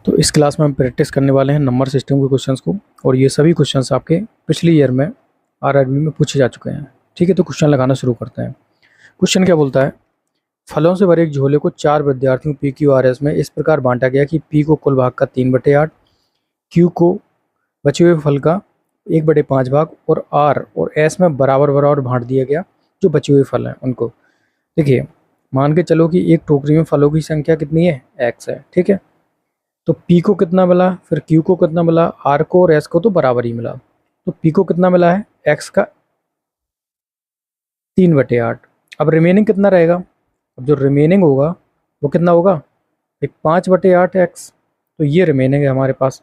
तो इस क्लास में हम प्रैक्टिस करने वाले हैं नंबर सिस्टम के क्वेश्चंस को, और ये सभी क्वेश्चंस आपके पिछले ईयर में आरआरबी में पूछे जा चुके हैं। ठीक है, तो क्वेश्चन लगाना शुरू करते हैं। क्वेश्चन क्या बोलता है, फलों से भरे एक झोले को 4 विद्यार्थियों पी क्यू आर एस में इस प्रकार बांटा गया कि पी को कुल भाग का 3/8, क्यू को बचे हुए फल का 1/5 भाग और आर और एस में बराबर बराबर बांट दिया गया जो बचे हुए फल हैं उनको। देखिए, मान के चलो कि एक टोकरी में फलों की संख्या कितनी है, एक्स है। ठीक है, तो P को कितना मिला, फिर Q को कितना मिला, R को और S को तो बराबर ही मिला। तो P को कितना मिला है, X का 3/8। अब रिमेनिंग कितना रहेगा, अब जो रिमेनिंग होगा वो कितना होगा, एक 5/8 X। तो ये रिमेनिंग है हमारे पास।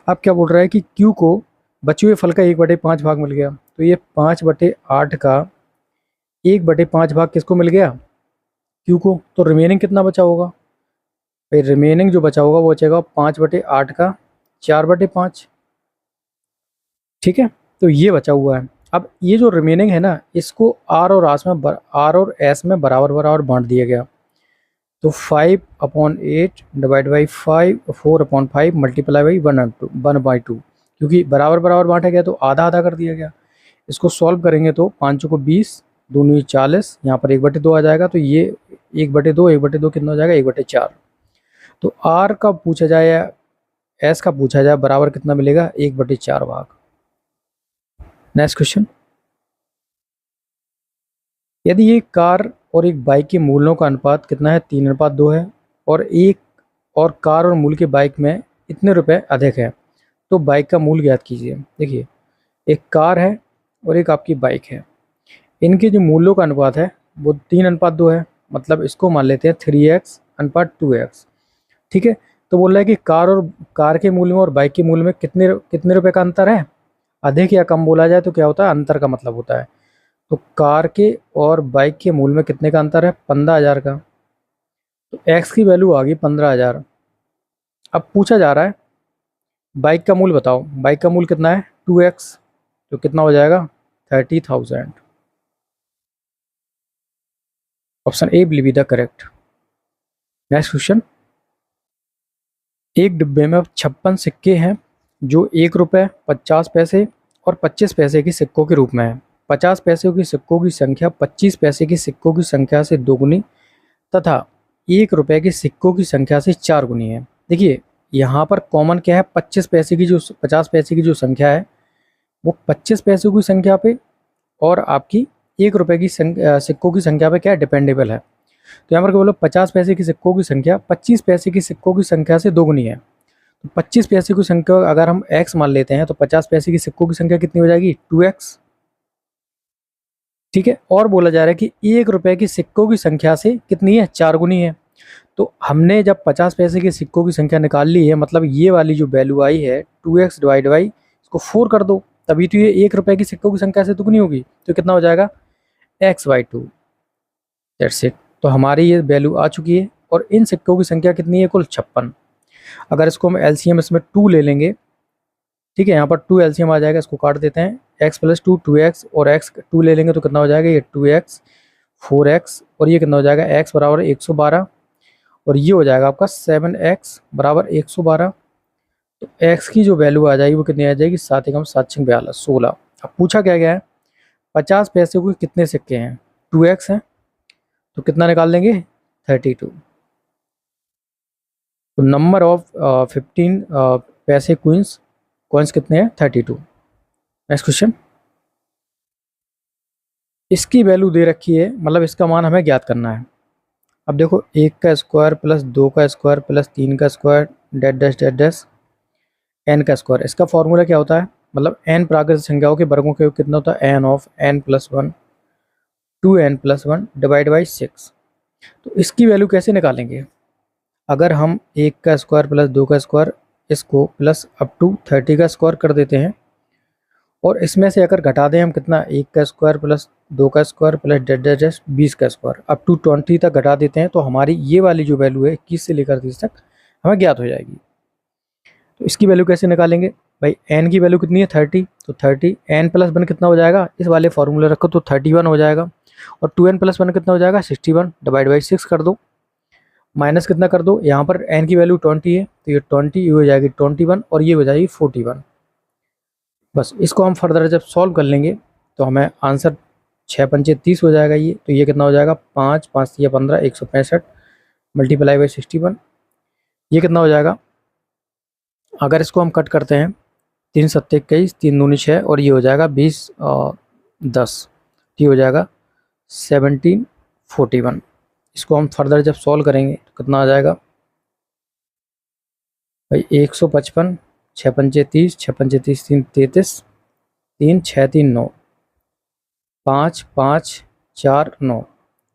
अब क्या बोल रहा है कि Q को बचे हुए फल का 1/5 भाग मिल गया, तो ये 5/8 का 1/5 भाग किसको मिल गया, Q को। तो रिमेनिंग कितना बचा होगा, भाई रिमेनिंग जो बचा होगा वो बचेगा 5/8 का 4/5। ठीक है, तो ये बचा हुआ है। अब ये जो रिमेनिंग है ना, इसको R और S में बराबर बराबर बांट दिया गया। तो 5/8 डिवाइड बाई 5, 4/5 मल्टीप्लाई बाई 1/2, क्योंकि बराबर बराबर बांटा गया तो आधा आधा कर दिया गया। इसको सॉल्व करेंगे तो 5 को 20, 2 40, यहाँ पर 1/2 आ जाएगा। तो ये 1/2 कितना हो जाएगा, 1/4। तो R का पूछा जाए या S का पूछा जाए, बराबर कितना मिलेगा, 1/4 भाग। नेक्स्ट क्वेश्चन, यदि एक कार और एक बाइक के मूल्यों का अनुपात कितना है, 3:2 है, और कार और मूल के बाइक में इतने रुपए अधिक है, तो बाइक का मूल्य ज्ञात कीजिए। देखिए, एक कार है और एक आपकी बाइक है, इनके जो मूल्यों का अनुपात है वो 3:2 है। मतलब इसको मान लेते हैं 3x/2x। ठीक है, तो बोल रहा है कि कार के मूल्य में और बाइक के मूल्य में कितने रुपए का अंतर है, अधिक या कम बोला जाए तो क्या होता है, अंतर का मतलब होता है। तो कार के और बाइक के मूल्य में कितने का अंतर है, 15,000 का। तो एक्स की वैल्यू आ गई 15,000। अब पूछा जा रहा है बाइक का मूल्य बताओ, बाइक का मूल्य कितना है, 2x, तो कितना हो जाएगा, 30,000। Option A will be the correct. Next question, एक डिब्बे में 56 सिक्के हैं जो 1 रुपये, 50 पैसे और 25 पैसे के सिक्कों के रूप में है। 50 पैसे के सिक्कों की संख्या 25 पैसे के सिक्कों की संख्या से 2 गुनी तथा 1 रुपये के सिक्कों की संख्या से 4 गुनी है। देखिए, यहाँ पर कॉमन क्या है, 50 पैसे की जो संख्या है वो 25 पैसे की संख्या पे और आपकी 1 रुपये की सिक्कों की संख्या पे क्या है, डिपेंडेबल है। तो यहाँ पर बोलो 50 पैसे के सिक्कों की संख्या 25 पैसे के सिक्कों की संख्या से 2 गुनी है। तो 25 पैसे की संख्या अगर हम x मान लेते हैं तो 50 पैसे के सिक्कों की संख्या कितनी हो जाएगी, 2x। ठीक है, और बोला जा रहा है कि 1 रुपये की सिक्कों की संख्या से कितनी है, 4 गुनी है। तो हमने जब 50 पैसे के सिक्कों की संख्या निकाल ली है, मतलब ये वाली जो वैल्यू आई है 2x डिवाइड बाई इसको 4 कर दो, तभी तो ये 1 रुपये की सिक्कों की संख्या से दुगनी होगी। तो कितना हो जाएगा, x/2। That's it. तो हमारी ये वैल्यू आ चुकी है, और इन सिक्कों की संख्या कितनी है, कुल 56। अगर इसको हम एलसीएम इसमें 2 ले लेंगे, ठीक है, यहाँ पर 2 एलसीएम आ जाएगा, इसको काट देते हैं, x + 2 2x, और x 2 ले लेंगे तो कितना हो जाएगा, ये 2x 4x, और ये कितना हो जाएगा, x = 112, और ये हो जाएगा आपका 7x = 112। तो x की जो वैल्यू आ जाएगी वो कितनी आ जाएगी, 7 × 7 = 42, 16। अब पूछा क्या गया है, 50 पैसे को कितने सिक्के हैं, 2x हैं, तो कितना निकाल लेंगे, 32। तो नंबर ऑफ 15 पैसे कॉइन्स कितने हैं, 32। नेक्स्ट क्वेश्चन, इसकी वैल्यू दे रखी है, मतलब इसका मान हमें ज्ञात करना है। अब देखो, 1 का स्क्वायर प्लस 2 का स्क्वायर प्लस 3 का square dash dash dash dash n का स्क्वायर, इसका फॉर्मूला क्या होता है, मतलब n प्राकृतिक संख्याओं के वर्गों के कितना होता है, n of n + 1 2n + 1 divide by 6। तो इसकी वैल्यू कैसे निकालेंगे, अगर हम 1 का स्क्वायर प्लस 2 का स्क्वायर इसको प्लस अप टू 30 का स्क्वायर कर देते हैं, और इसमें से अगर घटा दें हम कितना, 1 का स्क्वायर प्लस 2 का square plus dash dash dash 20 का स्क्वायर अप टू 20 तक घटा देते हैं, तो हमारी ये वाली जो वैल्यू है 21 से लेकर 30 तक हमें ज्ञात हो जाएगी। तो इसकी वैल्यू कैसे निकालेंगे, भाई n की वैल्यू कितनी है, 30, तो 30 n + 1 कितना हो जाएगा, इस वाले फॉर्मूले रखो तो 31 हो जाएगा, और 2n + 1 कितना हो जाएगा, 61 डिवाइड बाई 6 कर दो, माइनस कितना कर दो, यहाँ पर n की वैल्यू 20 है तो ये 20, ये हो जाएगी 21 और ये हो जाएगी 41। बस इसको हम फर्दर जब सॉल्व कर लेंगे तो हमें आंसर 6×5 = 30 हो जाएगा। ये तो ये कितना हो जाएगा, 5×5=15, 165 मल्टीप्लाई बाई 61। ये कितना हो जाएगा, अगर इसको हम कट करते हैं, 3×7=21, 3×2=6 और ये हो जाएगा 20×10, ये हो जाएगा 1741। इसको हम फर्दर जब सॉल्व करेंगे तो कितना आ जाएगा भाई, 155, 6×5=30, 6×5=30, 3×33, 3×6=9, 5×5=4=9,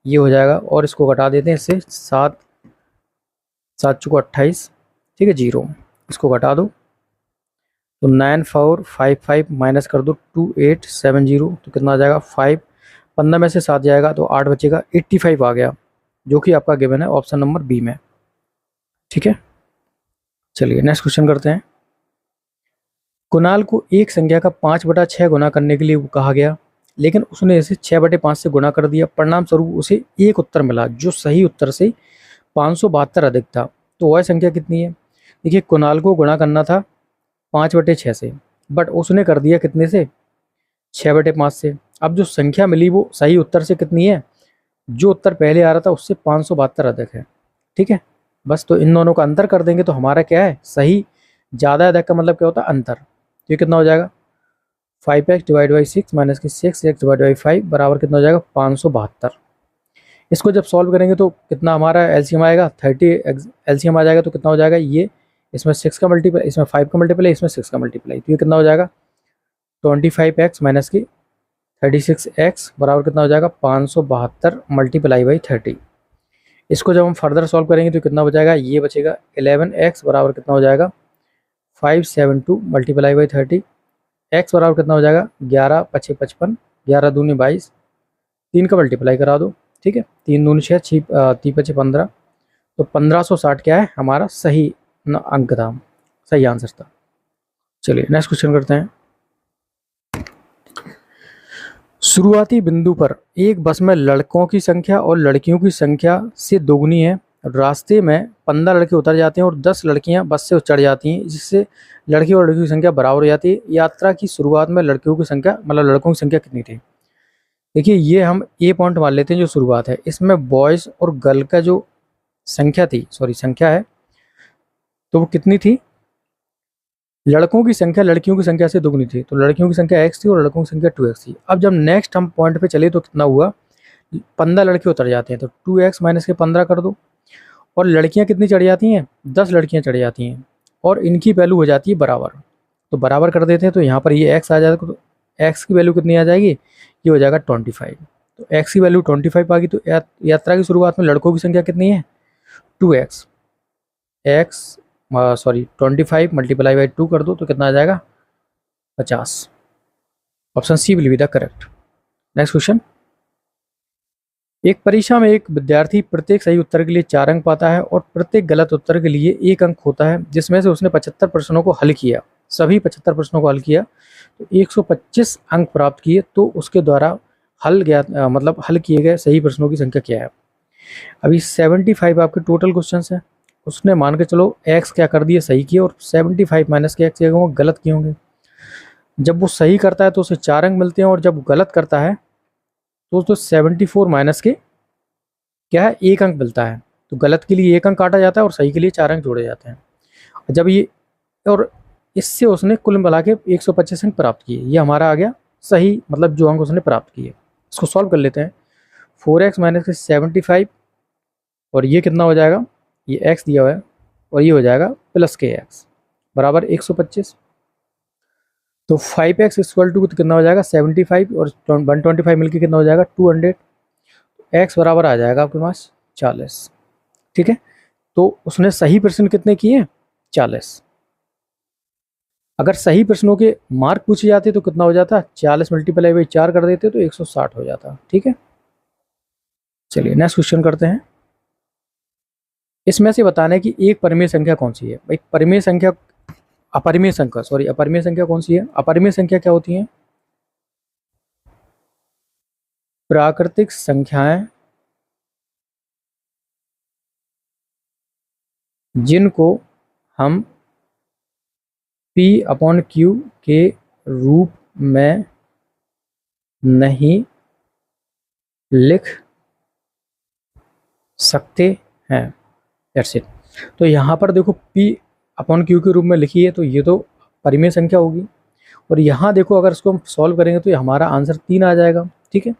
ये हो जाएगा। और इसको घटा देते हैं इससे, 7×7=28, ठीक है, 0, इसको घटा दो तो 9455 माइनस कर दो 2870, तो कितना आ जाएगा 5, 15 में से 7 जाएगा तो 8 बचेगा, 85 आ गया, जो कि आपका गिवन है ऑप्शन नंबर बी में। ठीक है, चलिए नेक्स्ट क्वेश्चन करते हैं। कुणाल को एक संख्या का 5/6 गुना करने के लिए कहा गया, लेकिन उसने इसे 6/5 से गुना कर दिया। परिणाम स्वरूप उसे एक उत्तर मिला जो सही उत्तर से 572 अधिक था। तो वह संख्या कितनी है? देखिए, कुणाल को गुणा करना था 5/6 से, बट उसने कर दिया कितने से, 6/5 से। अब जो संख्या मिली वो सही उत्तर से कितनी है, जो उत्तर पहले आ रहा था उससे 572 अधिक है। ठीक है, बस तो इन दोनों का अंतर कर देंगे तो हमारा क्या है, सही ज़्यादा अधिक का मतलब क्या होता है, अंतर। तो ये कितना हो जाएगा, 5x/6 माइनस की 6x/5 बराबर कितना हो जाएगा, 572। इसको जब सॉल्व करेंगे तो कितना हमारा एलसीएम आएगा, 30 एलसीएम आ जाएगा। तो कितना हो जाएगा, ये इसमें 6 का मल्टीप्लाई, इसमें 5 का मल्टीप्लाई, इसमें 6 का मल्टीप्लाई, तो ये कितना हो जाएगा 25x माइनस की 36x बराबर कितना हो जाएगा 572 मल्टीप्लाई बाई 30। इसको जब हम फर्दर सॉल्व करेंगे तो कितना बचाएगा, ये बचेगा 11x बराबर कितना हो जाएगा 572 मल्टीप्लाई बाई 30। x बराबर कितना हो जाएगा 11×5=55, 11×2=22, 3 का मल्टीप्लाई करा दो। ठीक है, 3×2=6, 3×5=15, तो 1560 क्या है हमारा सही अंक था, सही आंसर था। चलिए नेक्स्ट क्वेश्चन करते हैं। शुरुआती बिंदु पर एक बस में लड़कों की संख्या और लड़कियों की संख्या से दोगुनी है। रास्ते में 15 लड़के उतर जाते हैं और 10 लड़कियां बस से चढ़ जाती हैं, जिससे लड़के और लड़कियों की संख्या बराबर हो जाती है। यात्रा की शुरुआत में लड़कियों की संख्या मतलब लड़कों की संख्या कितनी थी? देखिए, ये हम ए पॉइंट मान लेते हैं जो शुरुआत है, इसमें बॉयज़ और गर्ल का जो संख्या है, तो वो कितनी थी, लड़कों की संख्या लड़कियों की संख्या से दोगुनी थी। तो लड़कियों की संख्या x थी और लड़कों की संख्या 2x थी। अब जब नेक्स्ट हम पॉइंट पे चले तो कितना हुआ, 15 लड़के उतर जाते हैं तो 2x माइनस के 15 कर दो, और लड़कियां कितनी चढ़ जाती हैं, 10 लड़कियां चढ़ जाती हैं और इनकी वैल्यू हो जाती है बराबर। तो बराबर कर देते हैं तो यहाँ पर ये x आ जाएगा, तो x की वैल्यू कितनी आ जाएगी, ये हो जाएगा 25। तो x की वैल्यू 25 आ गई। तो यात्रा की शुरुआत में लड़कों की संख्या कितनी है, 2x, 25 मल्टीप्लाई बाई 2 कर दो तो कितना आ जाएगा 50। Option C will be the correct. Next question. एक परीक्षा में एक विद्यार्थी प्रत्येक सही उत्तर के लिए 4 अंक पाता है और प्रत्येक गलत उत्तर के लिए 1 अंक होता है, जिसमें से उसने 75 प्रश्नों को हल किया, सभी 75 प्रश्नों को हल किया तो 125 अंक प्राप्त किए। तो उसके द्वारा मतलब हल किए गए सही प्रश्नों की संख्या क्या है? अभी 75 आपके टोटल क्वेश्चन है, उसने मान के चलो एक्स क्या कर दिए, सही किए, और 75 माइनस के एक्स वो गलत किए होंगे। जब वो सही करता है तो उसे 4 अंक मिलते हैं और जब गलत करता है तो उसको 74 माइनस के क्या है 1 अंक मिलता है। तो गलत के लिए 1 अंक काटा जाता है और सही के लिए 4 अंक जोड़े जाते हैं। जब ये और इससे उसने कुल मिला के 125 अंक प्राप्त किए। ये हमारा आ गया सही, मतलब जो अंक उसने प्राप्त किए। इसको सॉल्व कर लेते हैं। 4x माइनस के 75 और ये कितना हो जाएगा, ये x दिया हुआ है और ये हो जाएगा प्लस के x बराबर 125। तो 5x इक्वल टू कितना हो जाएगा 75 और 125 मिलकर कितना हो जाएगा 200। x बराबर आ जाएगा आपके पास 40। ठीक है, तो उसने सही प्रश्न कितने किए 40। अगर सही प्रश्नों के मार्क पूछे जाते तो कितना हो जाता 40 मल्टीप्लाई बाई 4 कर देते तो 160 हो जाता। ठीक है, चलिए नेक्स्ट क्वेश्चन करते हैं। इसमें से बताना है कि एक परिमेय संख्या कौन सी है। भाई परिमेय संख्या अपरिमेय संख्या कौन सी है? अपरिमेय संख्या क्या होती है? प्राकृतिक संख्याएं जिनको हम P अपॉन Q के रूप में नहीं लिख सकते हैं। That's it. तो यहाँ पर देखो P अपॉन Q के रूप में लिखी है, तो ये तो परिमेय संख्या होगी। और यहाँ देखो अगर इसको हम सॉल्व करेंगे तो ये हमारा आंसर 3 आ जाएगा, ठीक है।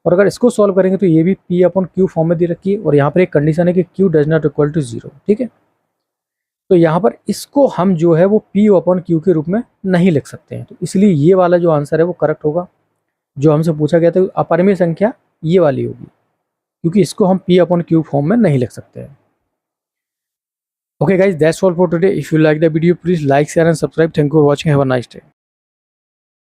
और अगर इसको सॉल्व करेंगे तो ये भी P अपॉन Q फॉर्म में दे रखी है, और यहाँ पर एक कंडीशन है कि Q does not equal to 0, ठीक है। तो यहाँ पर इसको हम जो है वो P अपॉन Q के रूप में नहीं लिख सकते हैं, तो इसलिए ये वाला जो आंसर है वो करेक्ट होगा। जो हमसे पूछा गया था अपरिमेय संख्या ये वाली होगी, क्योंकि इसको हम P अपॉन Q फॉर्म में नहीं लिख सकते हैं। Okay guys, that's all for today. If you like the video, please like, share and subscribe. Thank you for watching. Have a nice day.